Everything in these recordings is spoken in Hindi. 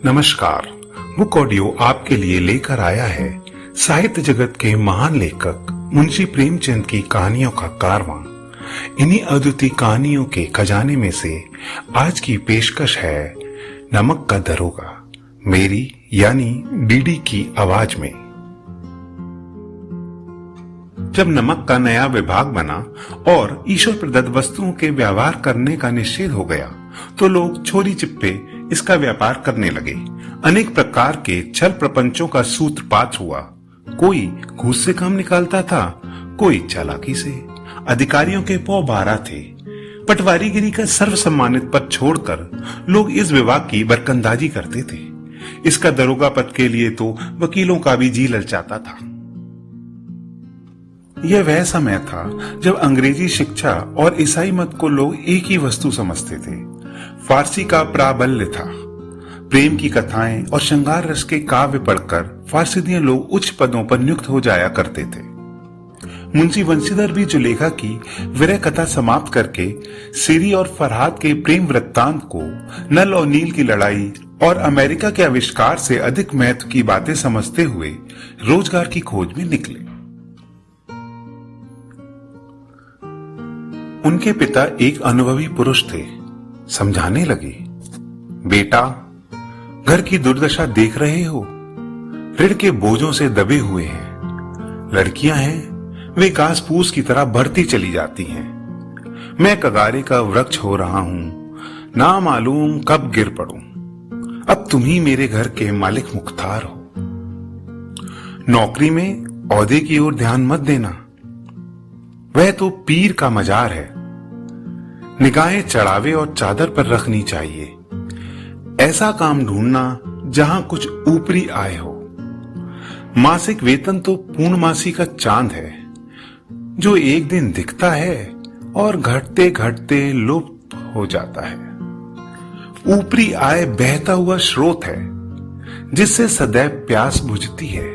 नमस्कार। बुक ऑडियो आपके लिए लेकर आया है साहित्य जगत के महान लेखक मुंशी प्रेमचंद की कहानियों का कारवां। इन्हीं अद्वितीय कहानियों के खजाने में से आज की पेशकश है नमक का दरोगा, मेरी यानी डीडी की आवाज में। जब नमक का नया विभाग बना और ईश्वर प्रदत्त वस्तुओं के व्यवहार करने का निषेध हो गया तो लोग छोरी चिप्पे इसका व्यापार करने लगे। अनेक प्रकार के छल प्रपंचों का सूत्रपात हुआ। कोई घूस से काम निकालता था, कोई चालाकी से। अधिकारियों के पौ 12 थे। पटवारीगिरी का सर्वसम्मानित पद छोड़कर लोग इस विभाग की बरकंदाजी करते थे। इसका दरोगा पद के लिए तो वकीलों का भी जी ललचाता था। यह वह समय था जब अंग्रेजी शिक्षा और ईसाई मत को लोग एक ही वस्तु समझते थे। फारसी का प्राबल्य था। प्रेम की कथाएं और श्रृंगार रस के काव्य पढ़कर फारसीदियां लोग उच्च पदों पर नियुक्त हो जाया करते थे। मुंशी वंशीधर भी जुलेखा की विरह कथा समाप्त करके सीरी और फरहाद के प्रेम वृत्तांत को, नल और नील की लड़ाई और अमेरिका के आविष्कार से अधिक महत्व की बातें समझते हुए रोजगार की खोज में निकले। उनके पिता एक अनुभवी पुरुष थे। समझाने लगे, बेटा, घर की दुर्दशा देख रहे हो। ऋण के बोझों से दबे हुए हैं। लड़कियां हैं, वे घास फूस की तरह बढ़ती चली जाती हैं। मैं कगारे का वृक्ष हो रहा हूं, ना मालूम कब गिर पड़ूं। अब तुम ही मेरे घर के मालिक मुख्तार हो। नौकरी में औहदे की ओर ध्यान मत देना, वह तो पीर का मजार है। निगाहें चढ़ावे और चादर पर रखनी चाहिए। ऐसा काम ढूंढना जहां कुछ ऊपरी आय हो। मासिक वेतन तो पूर्णमासी का चांद है, जो एक दिन दिखता है और घटते घटते लुप्त हो जाता है। ऊपरी आय बहता हुआ स्रोत है, जिससे सदैव प्यास बुझती है।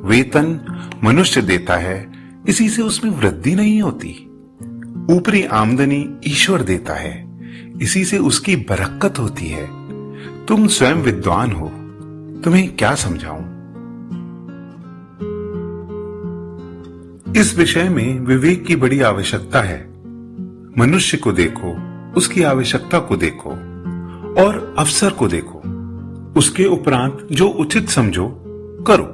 वेतन मनुष्य देता है, इसी से उसमें वृद्धि नहीं होती। ऊपरी आमदनी ईश्वर देता है, इसी से उसकी बरकत होती है। तुम स्वयं विद्वान हो, तुम्हें क्या समझाऊं। इस विषय में विवेक की बड़ी आवश्यकता है। मनुष्य को देखो, उसकी आवश्यकता को देखो और अवसर को देखो। उसके उपरांत जो उचित समझो करो।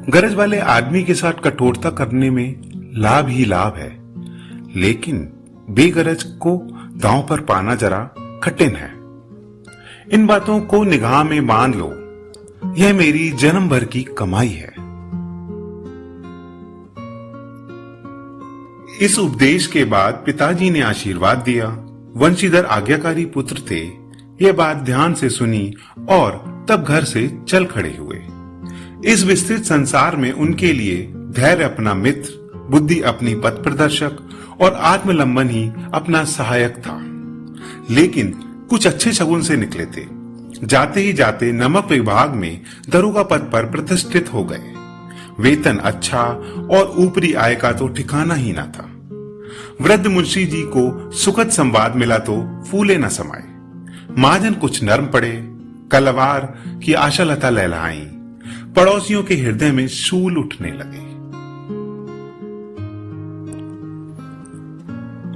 गरज वाले आदमी के साथ कठोरता करने में लाभ ही लाभ है, लेकिन बेगरज को दांव पर पाना जरा कठिन है। इन बातों को निगाह में बांध लो। यह मेरी जन्म भर की कमाई है। इस उपदेश के बाद पिताजी ने आशीर्वाद दिया। वंशीधर आज्ञाकारी पुत्र थे। यह बात ध्यान से सुनी और तब घर से चल खड़े हुए। इस विस्तृत संसार में उनके लिए धैर्य अपना मित्र, बुद्धि अपनी पथ प्रदर्शक और आत्मलंबन ही अपना सहायक था। लेकिन कुछ अच्छे शगुन से निकले थे। जाते ही जाते नमक विभाग में दरोगा पद पर प्रतिष्ठित हो गए। वेतन अच्छा और ऊपरी आय का तो ठिकाना ही ना था। वृद्ध मुंशी जी को सुखद संवाद मिला तो फूले न समाये। महाजन कुछ नर्म पड़े। कलवार की आशालता लहलहाई। पड़ोसियों के हृदय में शूल उठने लगे।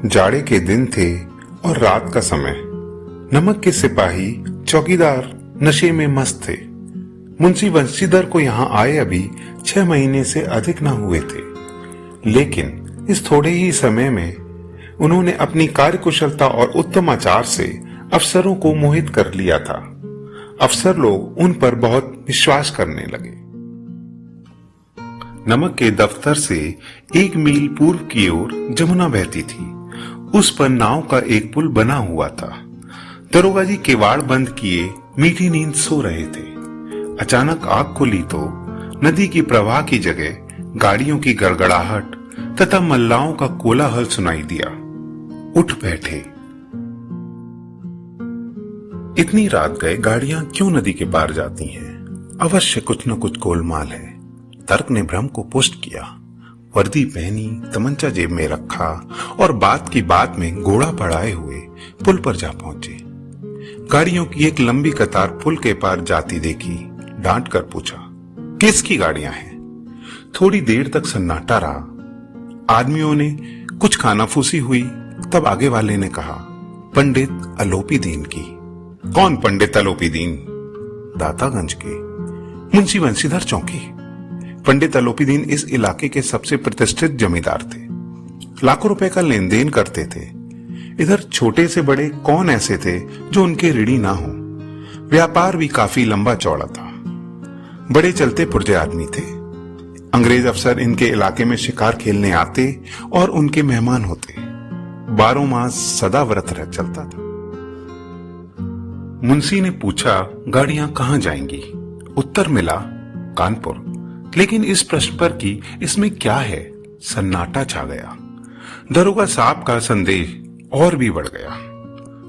जाड़े के दिन थे और रात का समय। नमक के सिपाही चौकीदार नशे में मस्त थे। मुंशी वंशीधर को यहां आए अभी 6 महीने से अधिक न हुए थे, लेकिन इस थोड़े ही समय में उन्होंने अपनी कार्यकुशलता और उत्तम आचार से अफसरों को मोहित कर लिया था। अफसर लोग उन पर बहुत विश्वास करने लगे। नमक के दफ्तर से 1 मील पूर्व की ओर जमुना बहती थी। उस पर नाव का एक पुल बना हुआ था। दरोगा जी किवाड़ बंद किए मीठी नींद सो रहे थे। अचानक आंख खुली तो नदी की प्रवाह की जगह गाड़ियों की गड़गड़ाहट तथा मल्लाओं का कोलाहल सुनाई दिया। उठ बैठे। इतनी रात गए गाड़ियां क्यों नदी के पार जाती हैं? अवश्य कुछ न कुछ गोलमाल है। तर्क ने भ्रम को पुष्ट किया। वर्दी पहनी, तमंचा जेब में रखा और बात की बात में घोड़ा बढ़ाए हुए पुल पर जा पहुंचे। गाड़ियों की एक लंबी कतार पुल के पार जाती देखी। डांट कर पूछा, किसकी गाड़ियां हैं? थोड़ी देर तक सन्नाटा रहा। आदमियों ने कुछ खानाफूसी हुई। तब आगे वाले ने कहा, पंडित अलोपी दीन की। कौन पंडित अलोपी दीन? दातागंज के मुंशी वंशीधर चौकी। पंडित अलोपी दीन इस इलाके के सबसे प्रतिष्ठित जमींदार थे। लाखों रुपए का लेन देन करते थे। इधर छोटे से बड़े कौन ऐसे थे जो उनके ऋणी ना हो। व्यापार भी काफी लंबा चौड़ा था। बड़े चलते पुर्जे आदमी थे। अंग्रेज अफसर इनके इलाके में शिकार खेलने आते और उनके मेहमान होते। 12 मास सदा व्रत रह चलता था। मुंशी ने पूछा, गाड़ियां कहां जाएंगी? उत्तर मिला, कानपुर। लेकिन इस प्रश्न पर कि इसमें क्या है, सन्नाटा छा गया। दरोगा साहब का संदेह और भी बढ़ गया।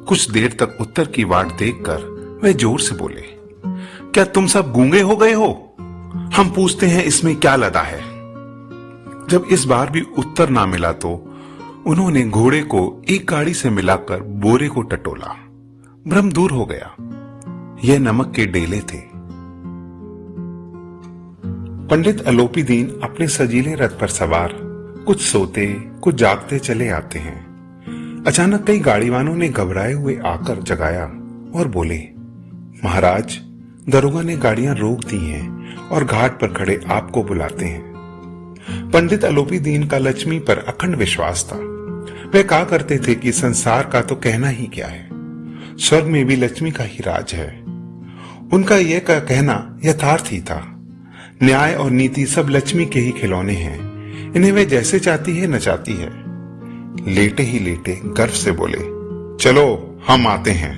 कुछ देर तक उत्तर की वाट देखकर वह जोर से बोले, क्या तुम सब गूंगे हो गए हो? हम पूछते हैं इसमें क्या लदा है। जब इस बार भी उत्तर ना मिला तो उन्होंने घोड़े को एक गाड़ी से मिलाकर बोरे को टटोला। भ्रम दूर हो गया। यह नमक के डेले थे। पंडित अलोपी दीन अपने सजीले रथ पर सवार कुछ सोते कुछ जागते चले आते हैं। अचानक कई गाड़ीवानों ने घबराए हुए आकर जगाया और बोले, महाराज, दरोगा ने गाड़ियां रोक दी हैं और घाट पर खड़े आपको बुलाते हैं। पंडित अलोपी दीन का लक्ष्मी पर अखंड विश्वास था। वे कहा करते थे कि संसार का तो कहना ही क्या है, स्वर्ग में भी लक्ष्मी का ही राज है। उनका यह कहना यथार्थ ही था। न्याय और नीति सब लक्ष्मी के ही खिलौने हैं। इन्हें वे जैसे चाहती है नचाती है। लेटे ही लेटे गर्व से बोले, चलो हम आते हैं।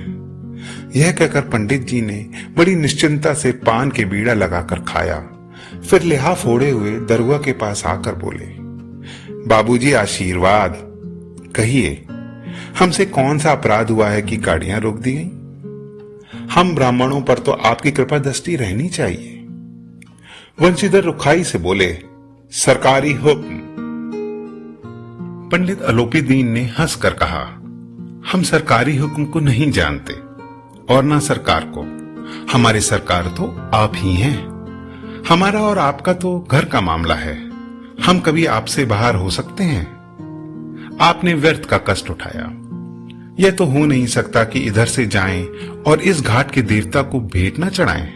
यह कहकर पंडित जी ने बड़ी निश्चिंता से पान के बीड़ा लगाकर खाया। फिर लिहाफ ओढ़े हुए दरुआ के पास आकर बोले, बाबूजी आशीर्वाद। कहिए, हमसे कौन सा अपराध हुआ है कि गाड़ियां रोक दी गई? हम ब्राह्मणों पर तो आपकी कृपा दृष्टि रहनी चाहिए। वंशीधर रुखाई से बोले, सरकारी हुक्म। पंडित अलोपी दीन ने हंसकर कहा, हम सरकारी हुक्म को नहीं जानते और ना सरकार को। हमारी सरकार तो आप ही हैं। हमारा और आपका तो घर का मामला है। हम कभी आपसे बाहर हो सकते हैं? आपने व्यर्थ का कष्ट उठाया। यह तो हो नहीं सकता कि इधर से जाएं और इस घाट के देवता को भेंट न चढ़ाएं।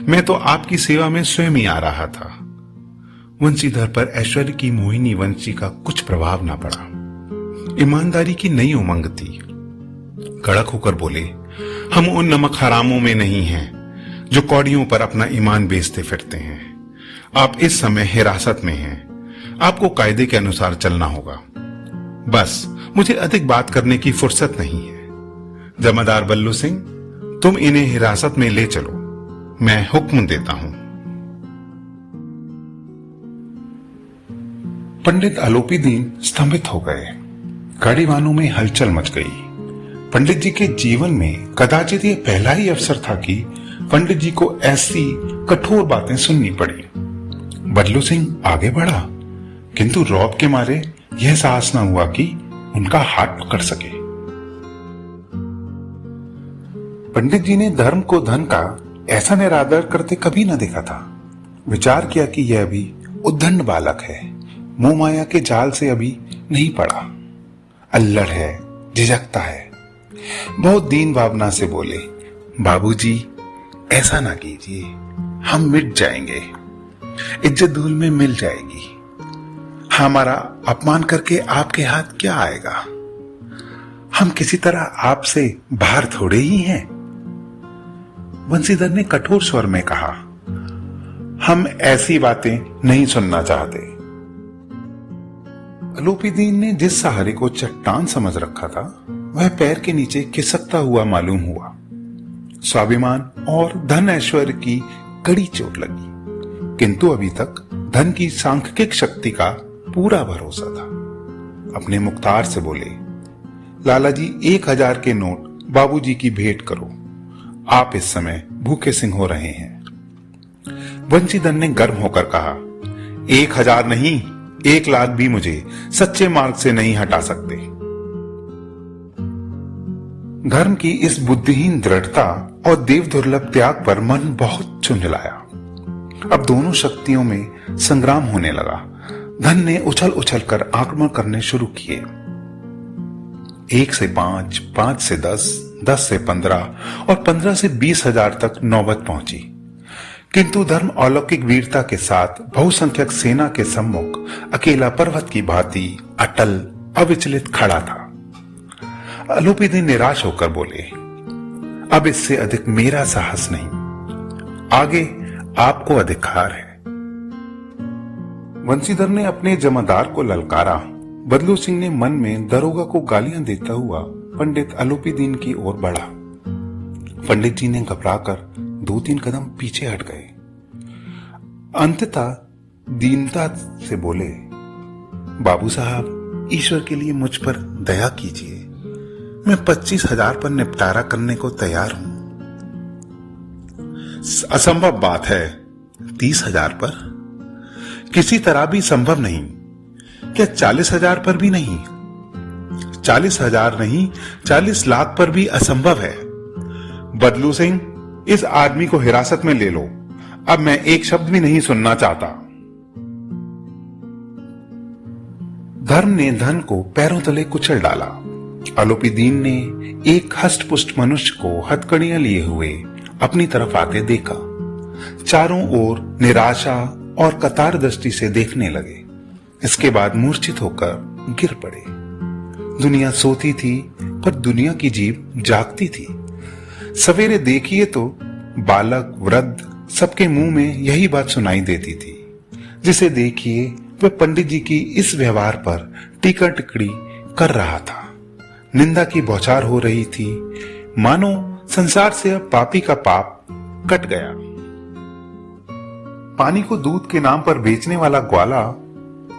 मैं तो आपकी सेवा में स्वयं ही आ रहा था। वंशीधर पर ऐश्वर्य की मोहिनी वंशी का कुछ प्रभाव ना पड़ा। ईमानदारी की नई उमंग थी। कड़क होकर बोले, हम उन नमक हरामों में नहीं हैं जो कौड़ियों पर अपना ईमान बेचते फिरते हैं। आप इस समय हिरासत में हैं। आपको कायदे के अनुसार चलना होगा। बस मुझे अधिक बात करने की फुर्सत नहीं है। जमादार बल्लू सिंह, तुम इन्हें हिरासत में ले चलो। मैं हुक्म देता हूं। पंडित अलोपी दीन स्तंभित हो गए। गाड़ीवानों में हलचल मच गई। पंडित जी के जीवन में कदाचित यह पहला ही अवसर था कि पंडित जी को ऐसी कठोर बातें सुननी पड़ी। बल्लू सिंह आगे बढ़ा, किंतु रौब के मारे यह साहस न हुआ कि उनका हाथ पकड़ सके। पंडित जी ने धर्म को धन का ऐसा निरादर करते कभी न देखा था। विचार किया कि यह अभी उद्दंड बालक है, मोह माया के जाल से अभी नहीं पड़ा, अल्लड़ है, झिझकता है। बहुत दीन भावना से बोले, बाबूजी ऐसा ना कीजिए, हम मिट जाएंगे, इज्जत धूल में मिल जाएगी। हमारा अपमान करके आपके हाथ क्या आएगा? हम किसी तरह आपसे बाहर थोड़े ही हैं। वंशीधर ने कठोर स्वर में कहा, हम ऐसी बातें नहीं सुनना चाहते। अलोपी दीन ने जिस सहारे को चट्टान समझ रखा था वह पैर के नीचे खिसकता हुआ मालूम हुआ। स्वाभिमान और धन ऐश्वर्य की कड़ी चोट लगी, किंतु अभी तक धन की सांख्यिक शक्ति का पूरा भरोसा था। अपने मुख्तार से बोले, लाला जी 1000 के नोट बाबूजी की भेंट करो। आप इस समय भूखे सिंह हो रहे हैं। वंशीधर ने गर्म होकर कहा, 1000 नहीं, 1 लाख भी मुझे सच्चे मार्ग से नहीं हटा सकते। धर्म की इस बुद्धिहीन दृढ़ता और देव दुर्लभ त्याग पर मन बहुत झुंझलाया। अब दोनों शक्तियों में संग्राम होने लगा। धन ने उछल उछल कर आक्रमण करने शुरू किए। 1 से 5, 5 से 10, 10 से 15 और 15 से 20 हजार तक नौबत पहुंची। किंतु धर्म अलौकिक वीरता के साथ बहुसंख्यक सेना के सम्मुख अकेला पर्वत की भांति अटल अविचलित खड़ा था। अलोपीदीन निराश होकर बोले, अब इससे अधिक मेरा साहस नहीं, आगे आपको अधिकार है। वंशीधर ने अपने जमादार को ललकारा। बदलू सिंह ने मन में दरोगा को गालियां देता हुआ पंडित अलोपीदीन की ओर बढ़ा। पंडित जी ने घबराकर 2-3 कदम पीछे हट गए। अंततः दीनता से बोले, बाबू साहब, ईश्वर के लिए मुझ पर दया कीजिए। मैं 25,000 पर निपटारा करने को तैयार हूं। असंभव बात है। 30,000 पर? किसी तरह भी संभव नहीं। क्या 40,000 पर भी नहीं? 40,000 नहीं, 40 लाख पर भी असंभव है। बदलू सिंह, इस आदमी को हिरासत में ले लो। अब मैं एक शब्द भी नहीं सुनना चाहता। धर्म ने धन को पैरों तले कुचल डाला। अलोपीदीन ने एक हष्टपुष्ट मनुष्य को हथकड़ियां लिए हुए अपनी तरफ आते देखा। चारों ओर निराशा और कतार दृष्टि से देखने लगे। इसके बाद मूर्छित होकर गिर पड़े। दुनिया सोती थी, पर दुनिया की जीभ जागती थी। सवेरे देखिए तो बालक वृद्ध सबके मुंह में यही बात सुनाई देती थी। जिसे देखिए वह पंडित जी की इस व्यवहार पर टीका टिप्पणी कर रहा था। निंदा की बौछार हो रही थी, मानो संसार से अब पापी का पाप कट गया। पानी को दूध के नाम पर बेचने वाला ग्वाला,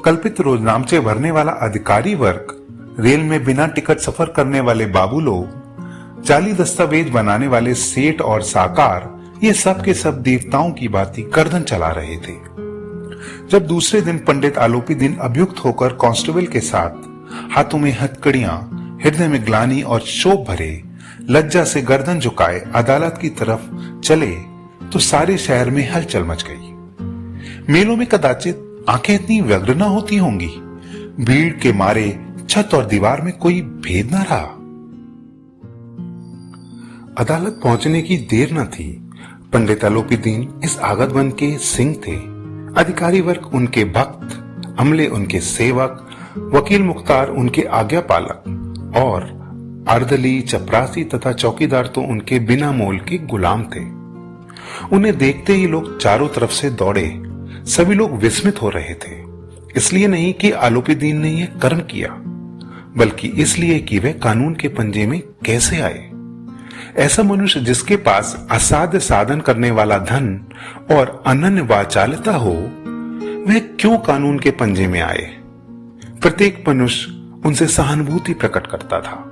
कल्पित रोजनामचे भरने वाला अधिकारी वर्ग, रेल में बिना टिकट सफर करने वाले बाबू लोग, जाली दस्तावेज बनाने वाले सेठ और साकार, ये सब के सब देवताओं की बाती गर्दन चला रहे थे। जब दूसरे दिन पंडित आलोपीदीन अभियुक्त होकर कांस्टेबल के साथ हाथों में हथकड़ियां, हृदय में ग्लानि और शोक भरे, लज्जा से गर्दन झुकाए अदालत की तरफ चले तो सारे शहर में हलचल मच गई। मेलों में कदाचित आंखें इतनी व्यग्र न होती होंगी। भीड़ के मारे छत और दीवार में कोई भेद न रहा। अदालत पहुंचने की देर न थी। पंडित आलोपीदीन इस आगत वन के सिंह थे। अधिकारी वर्ग उनके भक्त, अमले उनके सेवक, वकील मुख्तार उनके आज्ञा पालक और अर्दली, चपरासी तथा चौकीदार तो उनके बिना मोल के गुलाम थे। उन्हें देखते ही लोग चारों तरफ से दौड़े। सभी लोग विस्मित हो रहे थे। इसलिए नहीं कि आलोपीदीन ने यह कर्म किया, बल्कि इसलिए कि वे कानून के पंजे में कैसे आए। ऐसा मनुष्य जिसके पास असाध्य साधन करने वाला धन और अनन्य वाचालता हो, वह क्यों कानून के पंजे में आए? प्रत्येक मनुष्य उनसे सहानुभूति प्रकट करता था।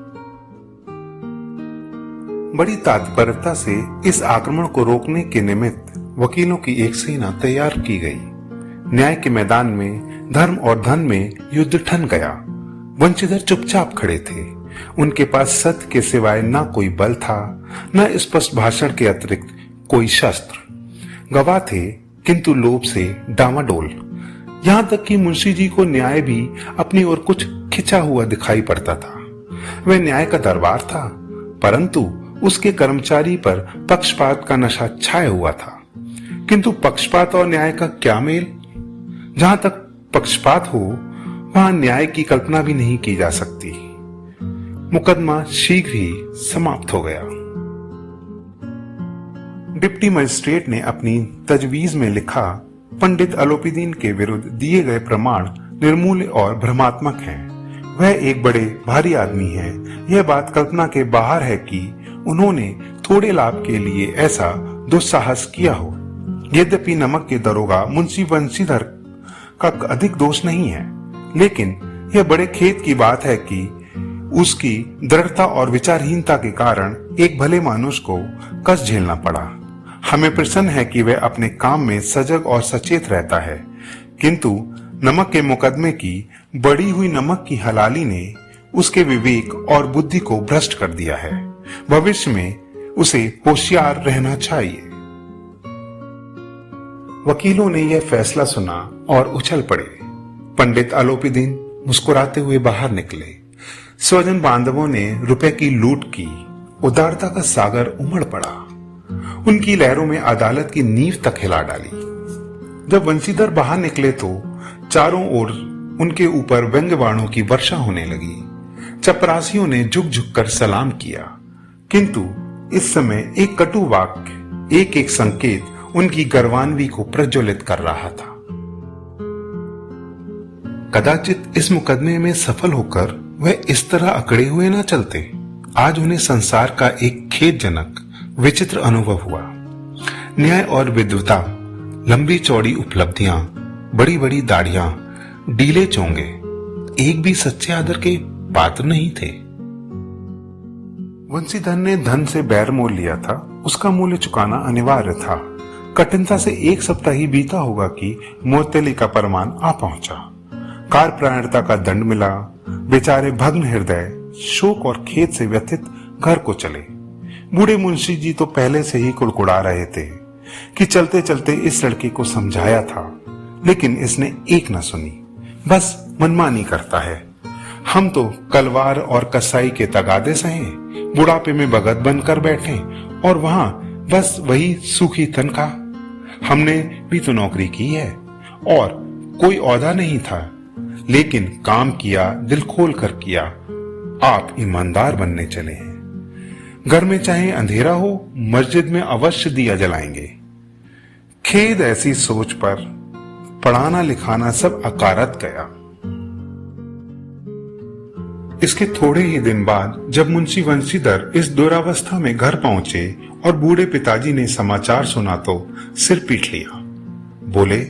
बड़ी तत्परता से इस आक्रमण को रोकने के निमित्त वकीलों की एक सेना तैयार की गई। न्याय के मैदान में धर्म और धन में युद्ध ठन गया। वंशीधर चुपचाप खड़े थे। उनके पास सत्य के सिवाय न कोई बल था, न स्पष्ट भाषण के अतिरिक्त कोई शस्त्र। गवाह थे, किंतु लोभ से डामाडोल। यहां तक कि मुंशी जी को न्याय भी अपनी ओर कुछ खिंचा हुआ दिखाई पड़ता था। वह न्याय का दरबार था, परंतु उसके कर्मचारी पर पक्षपात का नशा छाया हुआ था। किंतु पक्षपात और न्याय का क्या मेल? जहां तक पक्षपात हो, वहां न्याय की कल्पना भी नहीं की जा सकती। मुकदमा शीघ्र ही समाप्त हो गया। डिप्टी मजिस्ट्रेट ने अपनी तजवीज में लिखा, पंडित आलोपीदीन के विरुद्ध दिए गए प्रमाण निर्मूल्य और भ्रमात्मक हैं। वह एक बड़े भारी आदमी हैं। यह बात कल्पना के बाहर है कि उन्होंने थोड़े लाभ के लिए ऐसा दुस्साहस किया हो। यद्यपि नमक के दरोगा मुंशी वंशीधर का अधिक दोष नहीं है, लेकिन यह बड़े खेद की बात है कि उसकी दृढ़ता और विचारहीनता के कारण एक भले मानुष को कष्ट झेलना पड़ा। हमें प्रसन्न है कि वह अपने काम में सजग और सचेत रहता है, किंतु नमक के मुकदमे की बढ़ी हुई नमक की हलाली ने उसके विवेक और बुद्धि को भ्रष्ट कर दिया है। भविष्य में उसे होशियार रहना चाहिए। वकीलों ने यह फैसला सुना और उछल पड़े। पंडित अलोपीदीन मुस्कुराते हुए बाहर निकले। स्वजन बांधवों ने रुपए की लूट की। उदारता का सागर उमड़ पड़ा। उनकी लहरों में अदालत की नींव तक हिला डाली। जब वंशीधर बाहर निकले तो चारों ओर उनके ऊपर व्यंग्यवाणों की वर्षा होने लगी। चपरासियों ने झुक झुक कर सलाम किया, किंतु इस समय एक कटु वाक्य, एक एक संकेत उनकी गर्वान्वी को प्रज्वलित कर रहा था। कदाचित इस मुकदमे में सफल होकर वह इस तरह अकड़े हुए ना चलते। आज उन्हें संसार का एक खेदजनक विचित्र अनुभव हुआ। न्याय और विद्वता, लंबी चौड़ी उपलब्धियां, बड़ी बड़ी दाढ़ियां, डीले चोंगे, एक भी सच्चे आदर के पात्र नहीं थे। वंशीधर ने धन से बैर मोल लिया था, उसका मूल्य चुकाना अनिवार्य था। कठिनता से एक सप्ताह ही बीता होगा कि मोतेली का फरमान आ पहुंचा। कारप्रायणता का दंड मिला। बेचारे भग्न हृदय, शोक और खेद से व्यथित घर को चले। बूढ़े मुंशी जी तो पहले से ही कुड़कुड़ा रहे थे कि चलते चलते इस लड़के को समझाया था, लेकिन इसने एक न सुनी। बस मनमानी करता है। हम तो कलवार और कसाई के तगादे सहे, बुढ़ापे में भगत बनकर बैठे और वहां बस वही सूखी तनख्वाह। हमने भी तो नौकरी की है और कोई औहदा नहीं था, लेकिन काम किया, दिल खोल कर किया। आप ईमानदार बनने चले हैं। घर में चाहे अंधेरा हो, मस्जिद में अवश्य दिया जलाएंगे। खेद ऐसी सोच पर पढ़ाना लिखाना सब अकारत गया। इसके थोड़े ही दिन बाद जब मुंशी वंशीधर इस दुरावस्था में घर पहुंचे और बूढ़े पिताजी ने समाचार सुना तो सिर पीट लिया। बोले,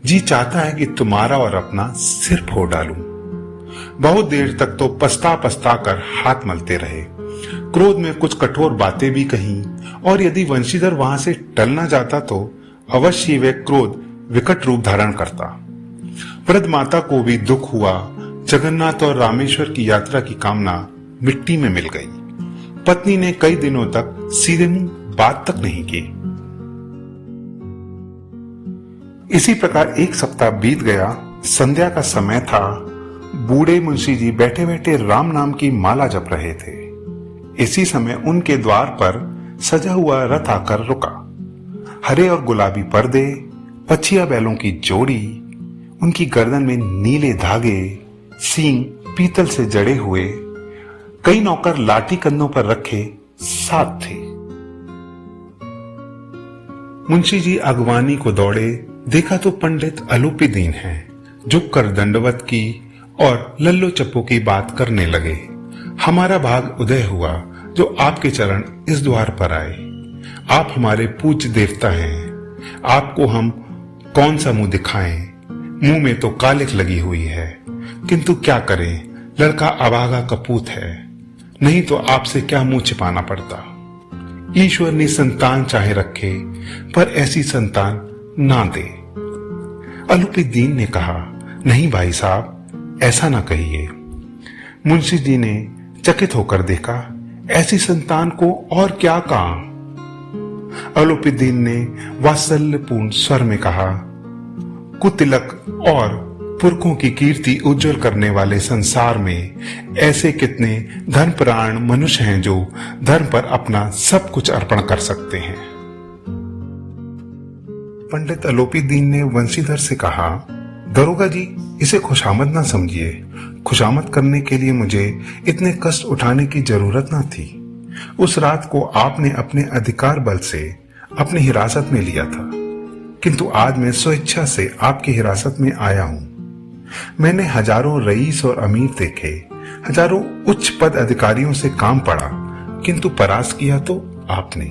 जी चाहता है कि तुम्हारा और अपना सिर फोड़ डालूं। बहुत देर तक तो पछता पछता कर हाथ मलते रहे। क्रोध में कुछ कठोर बातें भी कही, और यदि वंशीधर वहां से टल न जाता तो अवश्य वह क्रोध विकट रूप धारण करता। वृद्ध माता को भी दुख हुआ। जगन्नाथ और रामेश्वर की यात्रा की कामना मिट्टी में मिल गई। पत्नी ने कई दिनों तक सीधे मुंह बात तक नहीं की। इसी प्रकार एक सप्ताह बीत गया। संध्या का समय था। बूढ़े मुंशी जी बैठे बैठे राम नाम की माला जप रहे थे। इसी समय उनके द्वार पर सजा हुआ रथ आकर रुका। हरे और गुलाबी पर्दे, पछिया बैलों की जोड़ी, उनकी गर्दन में नीले धागे, सींग पीतल से जड़े हुए, कई नौकर लाठी कंधों पर रखे साथ थे। मुंशी जी अगवानी को दौड़े। देखा तो पंडित अलोपीदीन हैं। झुककर दंडवत की और लल्लो चप्पो की बात करने लगे। हमारा भाग उदय हुआ जो आपके चरण इस द्वार पर आए। आप हमारे पूज्य देवता हैं। आपको हम कौन सा मुंह दिखाएं? मुंह में तो कालिख लगी हुई है, किंतु क्या करें, लड़का अभागा कपूत है। नहीं तो आपसे क्या मुंह छिपाना पड़ता। ईश्वर ने संतान चाहे रखे, पर ऐसी संतान ना दे। अलोपीदीन ने कहा, नहीं भाई साहब, ऐसा ना कहिए। मुंशी जी ने चकित होकर देखा, ऐसी संतान को और क्या कहा। अलोपीदीन ने वात्सल्यपूर्ण स्वर में कहा, कुतिलक और पुरखों की कीर्ति उज्जवल करने वाले संसार में ऐसे कितने धर्मपरायण मनुष्य हैं जो धर्म पर अपना सब कुछ अर्पण कर सकते हैं। पंडित अलोपीदीन ने वंशीधर से कहा, दरोगा जी, इसे खुशामद ना समझिए। खुशामद करने के लिए मुझे इतने कष्ट उठाने की जरूरत ना थी। उस रात को आपने अपने अधिकार बल से अपनी हिरासत में लिया था, किंतु आज मैं स्वेच्छा से आपकी हिरासत में आया हूं। मैंने हजारों रईस और अमीर देखे, हजारों उच्च पद अधिकारियों से काम पड़ा, किंतु परास्त किया तो आपने।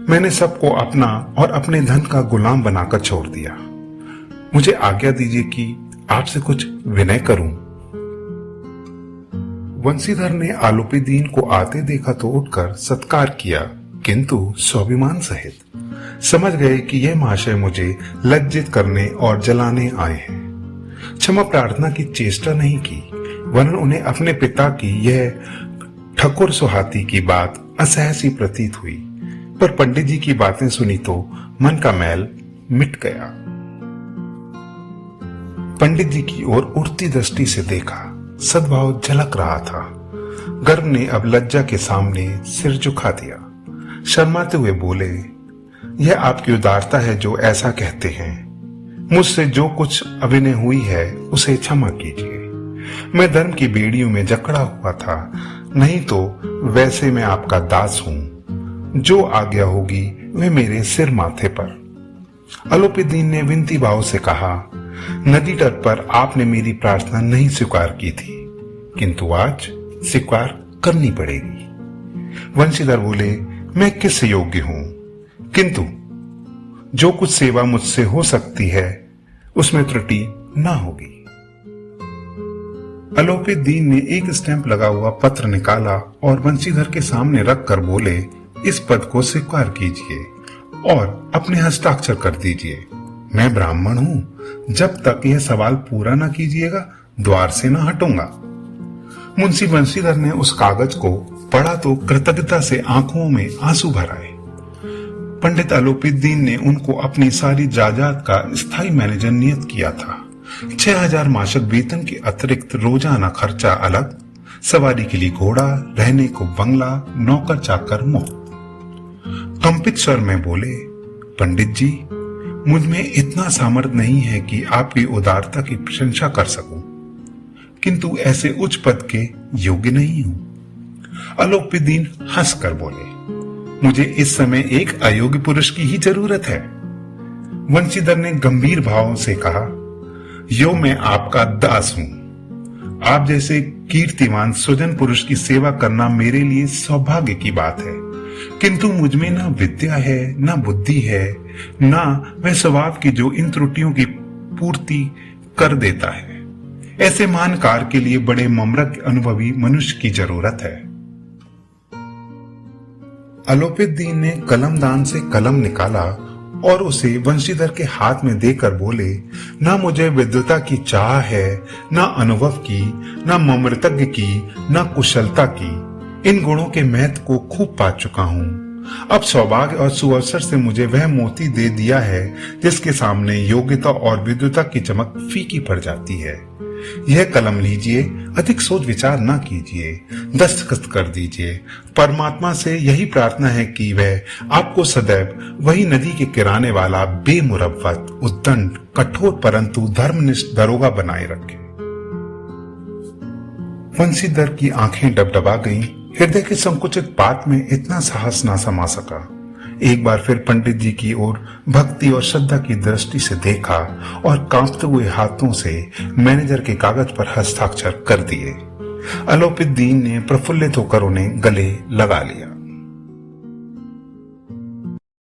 मैंने सबको अपना और अपने धन का गुलाम बनाकर छोड़ दिया। मुझे आज्ञा दीजिए कि आपसे कुछ विनय करूं। वंशीधर ने अलोपीदीन को आते देखा तो उठकर सत्कार किया, किंतु स्वाभिमान सहित। समझ गए कि यह महाशय मुझे लज्जित करने और जलाने आए हैं। क्षमा प्रार्थना की चेष्टा नहीं की, वरन उन्हें अपने पिता की यह ठकुर सुहाती की बात असह्य सी प्रतीत हुई, पर पंडित जी की बातें सुनी तो मन का मैल मिट गया। पंडित जी की ओर उठती दृष्टि से देखा, सद्भाव झलक रहा था। गर्व ने अब लज्जा के सामने सिर झुका दिया। शर्माते हुए बोले, यह आपकी उदारता है जो ऐसा कहते हैं। मुझसे जो कुछ अभिनय हुई है उसे क्षमा कीजिए। मैं धर्म की बेड़ियों में जकड़ा हुआ था, नहीं तो वैसे मैं आपका दास हूं। जो आज्ञा होगी वह मेरे सिर माथे पर। अलोपीदीन ने विनती भाव से कहा, नदी तट पर आपने मेरी प्रार्थना नहीं स्वीकार की थी, किंतु आज स्वीकार करनी पड़ेगी। वंशीधर बोले, मैं किस योग्य हूं, किंतु जो कुछ सेवा मुझसे हो सकती है उसमें त्रुटि ना होगी। अलोपीदीन ने एक स्टैंप लगा हुआ पत्र निकाला और वंशीधर के सामने रखकर बोले, इस पद को स्वीकार कीजिए और अपने हस्ताक्षर कर दीजिए। मैं ब्राह्मण हूं, जब तक यह सवाल पूरा ना कीजिएगा द्वार से ना हटूंगा। मुंशी वंशीधर ने उस कागज को पढ़ा तो कृतज्ञता से आंखों में आंसू भर आए। पंडित अलोपीदीन ने उनको अपनी सारी जायदाद का स्थायी मैनेजर नियत किया था। 6000 मासिक वेतन के अतिरिक्त रोजाना खर्चा अलग, सवारी के लिए घोड़ा, रहने को बंगला, नौकर चाकर मुफ्त। कंपित स्वर में बोले, पंडित जी, मुझ में इतना सामर्थ्य नहीं है कि आपकी उदारता की प्रशंसा कर सकूं, किंतु ऐसे उच्च पद के योग्य नहीं हूं। अलोपीदीन हंसकर बोले, मुझे इस समय एक अयोग्य पुरुष की ही जरूरत है। वंशीधर ने गंभीर भाव से कहा, यो मैं आपका दास हूं। आप जैसे कीर्तिमान सुजन पुरुष की सेवा करना मेरे लिए सौभाग्य की बात है, किंतु मुझमें ना विद्या है, ना बुद्धि है, ना वह स्वभाव की जो इन त्रुटियों की पूर्ति कर देता है। ऐसे महान कार्य के लिए बड़े मम्रक अनुभवी मनुष्य की जरूरत है। अलोपीदीन ने कलमदान से कलम निकाला और उसे वंशीधर के हाथ में देकर बोले, ना मुझे विद्वता की चाह है, ना अनुभव की, ना ममृतज्ञ की, ना कुशलता की। इन गुणों के महत्व को खूब पा चुका हूं। अब सौभाग्य और सुअवसर से मुझे वह मोती दे दिया है जिसके सामने योग्यता और विद्वता की चमक फीकी पड़ जाती है। यह कलम लीजिए, अधिक सोच विचार ना कीजिए, दस्तखत कर दीजिए। परमात्मा से यही प्रार्थना है कि वह आपको सदैव वही नदी के किराने वाला बेमुरव्वत, उद्दंड, कठोर परंतु धर्मनिष्ठ दरोगा बनाए रखे। वंशीधर की आंखें डबडबा गईं। हृदय के संकुचित पात में इतना साहस ना समा सका। एक बार फिर पंडित जी की ओर भक्ति और श्रद्धा की दृष्टि से देखा और कांपते हुए हाथों से मैनेजर के कागज पर हस्ताक्षर कर दिए। अलोपीदीन ने प्रफुल्लित होकर उन्हें गले लगा लिया।